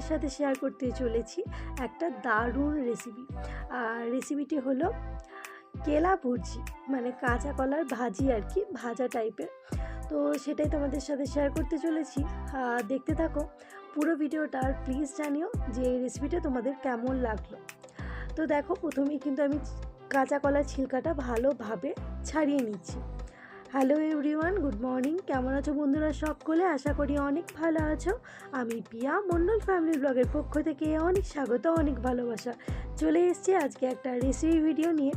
তোমাদের সাথে শেয়ার করতে চলেছি একটা দারুণ রেসিপি। আর রেসিপিটি হলো কেলা ভুর্জি, মানে কাঁচা কলার ভাজি আর কি, ভাজা টাইপের। তো সেটাই তোমাদের সাথে শেয়ার করতে চলেছি। দেখতে থাকো পুরো ভিডিওটা, আর প্লিজ জানিও যে এই রেসিপিটা তোমাদের কেমন লাগলো। তো দেখো, প্রথমেই কিন্তু আমি কাঁচা কলার ছিলকাটা ভালোভাবে ছাড়িয়ে নিচ্ছি। Hello everyone, good morning. কেমন আছো বন্ধুরা সকলে? আশা করি অনেক ভালো আছো। আমি পিয়া মণ্ডল ফ্যামিলি ব্লগের পক্ষ থেকে অনেক স্বাগত, অনেক ভালোবাসা। চলে এসেছি আজকে একটা রেসিপি ভিডিও নিয়ে।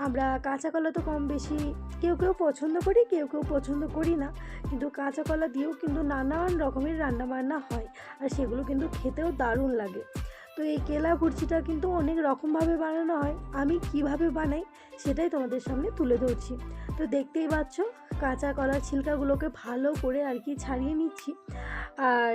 আমরা কাঁচা কলা তো কম বেশি কেউ কেউ পছন্দ করি, কেউ কেউ পছন্দ করি না, কিন্তু কাঁচা কলা দিয়েও কিন্তু নানান রকমের রান্নাবান্না হয়, আর সেগুলো কিন্তু খেতেও দারুণ লাগে। তো এই কেলা ভুর্জিটা কিন্তু অনেক রকমভাবে বানানো হয়, আমি কিভাবে বানাই সেটাই তোমাদের সামনে তুলে ধরছি। তো দেখতেই পাচ্ছ, কাঁচা কলার ছিলকাগুলোকে ভালো করে আর কি ছাড়িয়ে নিচ্ছি। আর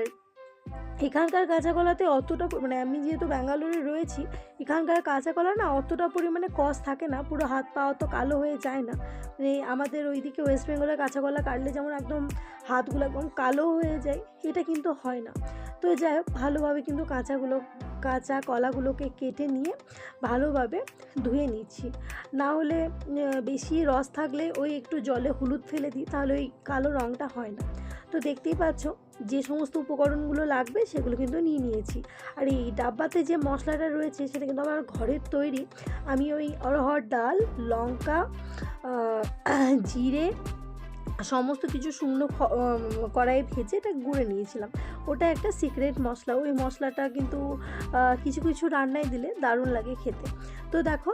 এখানকার কাঁচা কলাতে অতটা, মানে আমি যেহেতু ব্যাঙ্গালোরে রয়েছি, এখানকার কাঁচা কলা না অতটা পরিমাণে কষ থাকে না, পুরো হাত পা অত কালো হয়ে যায় না। মানে আমাদের ওইদিকে ওয়েস্ট বেঙ্গলের কাঁচা কলা কাটলে যেমন একদম হাতগুলো একদম কালো হয়ে যায়, এটা কিন্তু হয় না। তো যাই হোক, ভালোভাবে কিন্তু কাঁচা কলাগুলোকে কেটে নিয়ে ভালোভাবে ধুয়ে নিচ্ছি। না হলে বেশি রস থাকলে ওই একটু জলে হলুদ ফেলে দিই, তাহলে ওই কালো রঙটা হয় না। তো দেখতেই পাচ্ছ, যে সমস্ত উপকরণগুলো লাগবে সেগুলো কিন্তু নিয়ে নিয়েছি। আর এই ডাব্বাতে যে মশলাটা রয়েছে সেটা কিন্তু আমার ঘরের তৈরি। আমি ওই অড়হর ডাল, লঙ্কা, জিরে, সমস্ত কিছু শুকনো কড়াইয়ে ভেজে এটা গুঁড়ে নিয়েছিলাম। ওটা একটা সিক্রেট মশলা, ওই মশলাটা কিন্তু কিছু কিছু রান্নায় দিলে দারুণ লাগে খেতে। তো দেখো,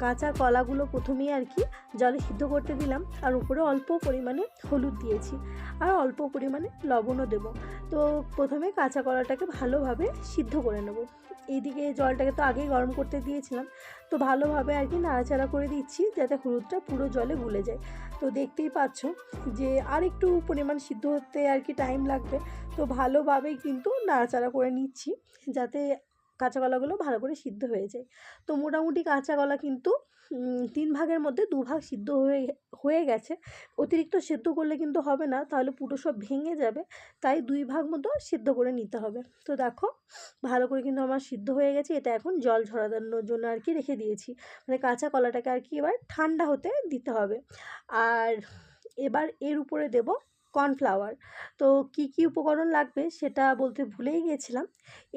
কাঁচা কলাগুলো প্রথমেই আর কি জলে সিদ্ধ করতে দিলাম, আর উপরে অল্প পরিমাণে হলুদ দিয়েছি, আর অল্প পরিমাণে লবণও দেবো। তো প্রথমে কাঁচা কলাটাকে ভালোভাবে সিদ্ধ করে নেব। এইদিকে জলটাকে তো আগেই গরম করতে দিয়েছিলাম, তো ভালোভাবে আর কি নাড়াচাড়া করে দিচ্ছি যাতে হলুদটা পুরো জলে গুলে যায়। তো দেখতেই পাচ্ছ যে আর একটু পরিমাণ সিদ্ধ হতে আর কি টাইম লাগবে। তো ভালোভাবেই কিন্তু নাড়াচাড়া করে নিচ্ছি যাতে কাঁচা কলাগুলো ভালো করে সিদ্ধ হয়ে যায়। তো মোটামুটি কাঁচা কলা কিন্তু 3 ভাগের মধ্যে 2 ভাগ সিদ্ধ হয়ে গেছে। অতিরিক্ত সেদ্ধ করলে কিন্তু হবে না, তাহলে পুরো সব ভেঙে যাবে, তাই 2 ভাগ মতো সিদ্ধ করে নিতে হবে। তো দেখো, ভালো করে কিন্তু আমার সিদ্ধ হয়ে গেছে। এটা এখন জল ঝরানোর জন্য আর কি রেখে দিয়েছি, মানে কাঁচা কলাটাকে আর কি এবার ঠান্ডা হতে দিতে হবে। আর এবার এর উপরে দেব কর্নফ্লাওয়ার। তো কি কি উপকরণ লাগবে সেটা বলতে ভুলেই গিয়েছিলাম।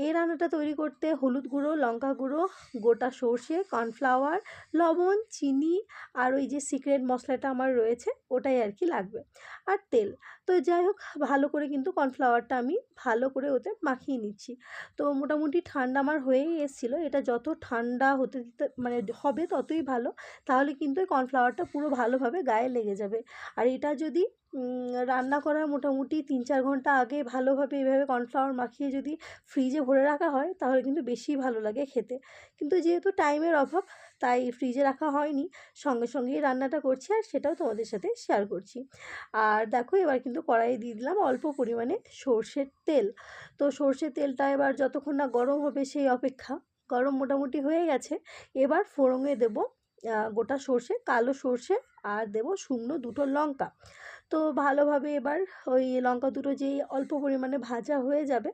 এই রান্নাটা তৈরি করতে হলুদ গুঁড়ো, লঙ্কা গুঁড়ো, গোটা সর্ষে, কর্নফ্লাওয়ার, লবণ, চিনি, আর ওই যে সিক্রেট মশলাটা আমার রয়েছে ওটাই আর কি লাগবে, আর তেল। তো যাই হোক, ভালো করে কিন্তু কর্নফ্লাওয়ারটা আমি ভালো করে ওতে মাখিয়ে নিচ্ছি। তো মোটামুটি ঠান্ডা আমার হয়েই এসেছিলো। এটা যত ঠান্ডা হতে দিতে মানে হবে ততই ভালো, তাহলে কিন্তু এই কর্নফ্লাওয়ারটা পুরো ভালোভাবে গায়ে লেগে যাবে। আর এটা যদি রান্না করার মোটামুটি 3-4 ঘন্টা আগে ভালোভাবে এভাবে কর্নফ্লাওয়ার মাখিয়ে যদি ফ্রিজে ভরে রাখা হয়, তাহলে কিন্তু বেশি ভালো লাগে খেতে। কিন্তু যেহেতু টাইমের অভাব, তাই ফ্রিজে রাখা হয়নি, সঙ্গে সঙ্গেই রান্নাটা করছি, আর সেটাও তোমাদের সাথে শেয়ার করছি। আর দেখো, এবার কিন্তু কড়াইয়ে দিয়ে দিলাম অল্প পরিমাণে সর্ষের তেল। তো সর্ষের তেলটা এবার যতক্ষণ না গরম হবে সেই অপেক্ষা। গরম মোটামুটি হয়ে গেছে। এবার ফোড়নে দেব গোটা সর্ষে, কালো সর্ষে, আর দেব শুকনো 2টো লঙ্কা। তো ভালোভাবে এবার ওই লঙ্কা দুটো যেই অল্প পরিমাণে ভাজা হয়ে যাবে,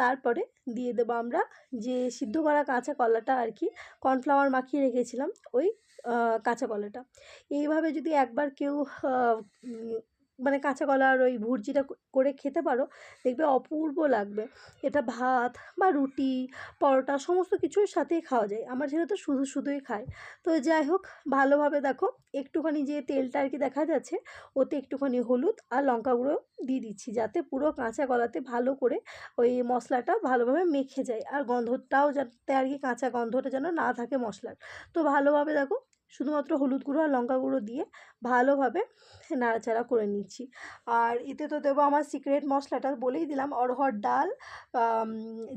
তারপরে দিয়ে দেবো আমরা যে সিদ্ধ করা কাঁচা কলাটা আর কি, কর্নফ্লাওয়ার মাখিয়ে রেখেছিলাম ওই কাঁচা কলাটা। এইভাবে যদি একবার কেউ মানে কাঁচা কলার ওই ভুর্জিটা করে খেতে পারো, দেখবে অপূর্ব লাগবে। এটা ভাত বা রুটি, পরোটা সমস্ত কিছুর সাথেই খাওয়া যায়। আমার ছেলে তো শুধুই খায়। তো যাই হোক, ভালোভাবে দেখো, একটুখানি যে তেলটা আর কি দেখা যাচ্ছে, ওতে একটুখানি হলুদ আর লঙ্কা গুঁড়ো দিয়ে দিচ্ছি, যাতে পুরো কাঁচা কলাতে ভালো করে ওই মশলাটা ভালোভাবে মেখে যায়, আর গন্ধটাও যাতে আর কি কাঁচা গন্ধটা যেন না থাকে মশলার। তো ভালোভাবে দেখো, শুধুমাত্র হলুদ গুঁড়ো আর লঙ্কা গুঁড়ো দিয়ে ভালোভাবে নাড়াচাড়া করে নিচ্ছি। আর এতে তো দেবো আমার সিক্রেট মশলাটা, বলেই দিলাম, অড়হর ডাল,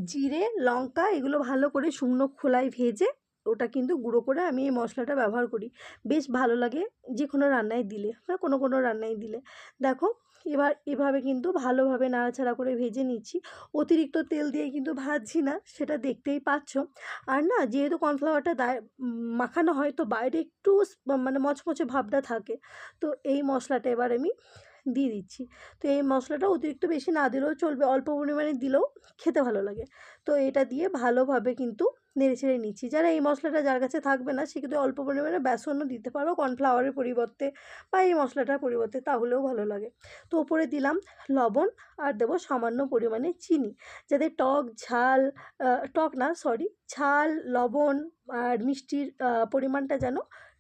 জিরে, লঙ্কা, এগুলো ভালো করে শুকনো খোলায় ভেজে ওটা কিন্তু গুঁড়ো করে আমি এই মশলাটা ব্যবহার করি। বেশ ভালো লাগে যে কোনো রান্নায় দিলে, বা কোনো রান্নায় দিলে। দেখো, এবার এভাবে কিন্তু ভালোভাবে নাড়াচাড়া করে ভেজে নিচ্ছি। অতিরিক্ত তেল দিয়ে কিন্তু ভাজছি না, সেটা দেখতেই পাচ্ছ। আর না, যেহেতু কর্নফ্লাওয়ারটা মাখানো হয়, তো বাইরে একটু মানে মচমচে ভাবটা থাকে। তো এই মশলাটা এবার আমি দিয়ে দিচ্ছি। তো এই মশলাটা অতিরিক্ত বেশি না দিলেও চলবে, অল্প পরিমাণে দিলেও খেতে ভালো লাগে। তো এটা দিয়ে ভালোভাবে কিন্তু নেড়েচেড়ে নিচ্ছি। যারা এই মশলাটা যার কাছে থাকবে না সে কিন্তু অল্প পরিমাণে বেসনও দিতে পারো কর্নফ্লাওয়ারের পরিবর্তে বা এই মশলাটার পরিবর্তে, তাহলেও ভালো লাগে। তো ওপরে দিলাম লবণ আর দেবো সামান্য পরিমাণে চিনি, যাতে টক ঝাল টক না সরি ঝাল লবণ আর মিষ্টির পরিমাণটা যেন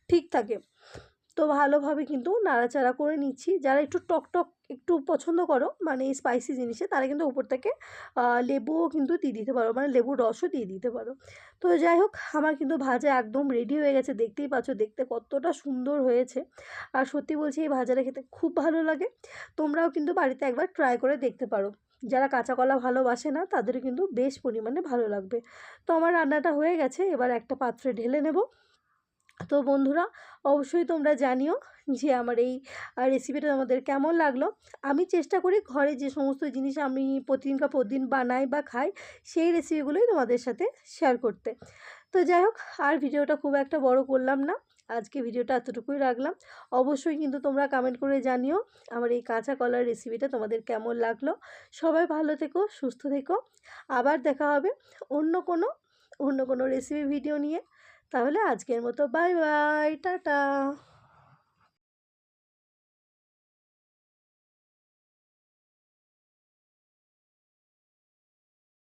ঠিক থাকে। তো ভালোভাবে কিন্তু নাড়াচাড়া করে নিচ্ছি। যারা একটু টক টক একটু পছন্দ করো মানে স্পাইসি জিনিসে, তারা কিন্তু উপর থেকে লেবুও কিন্তু দিয়ে দিতে পারো, মানে লেবুর রসও দিয়ে দিতে পারো। তো যাই হোক, আমার কিন্তু ভাজা একদম রেডি হয়ে গেছে, দেখতেই পাচ্ছ দেখতে কতটা সুন্দর হয়েছে। আর সত্যি বলছি এই ভাজাটা খেতে খুব ভালো লাগে। তোমরাও কিন্তু বাড়িতে একবার ট্রাই করে দেখতে পারো। যারা কাঁচা কলা ভালোবাসে না তাদেরও কিন্তু বেশ পরিমাণে ভালো লাগবে। তো আমার রান্নাটা হয়ে গেছে, এবার একটা পাত্রে ঢেলে নেব। তো বন্ধুরা, অবশ্যই তোমরা জানিও যে আমার এই রেসিপিটা তোমাদের কেমন লাগলো। আমি চেষ্টা করি ঘরে যে সমস্ত জিনিস আমি প্রতিদিন বানাই বা খাই সেই রেসিপিগুলোই তোমাদের সাথে শেয়ার করতে। তো যাই হোক, আর ভিডিওটা খুব একটা বড় করলাম না, আজকে ভিডিওটা এতটুকুই রাখলাম। অবশ্যই কিন্তু তোমরা কমেন্ট করে জানিও আমার এই কাঁচা কলার রেসিপিটা তোমাদের কেমন লাগলো। সবাই ভালো থেকো, সুস্থ থেকো। আবার দেখা হবে অন্য কোনো রেসিপি ভিডিও নিয়ে। তাহলে আজকের মতো বাই বাই, টাটা।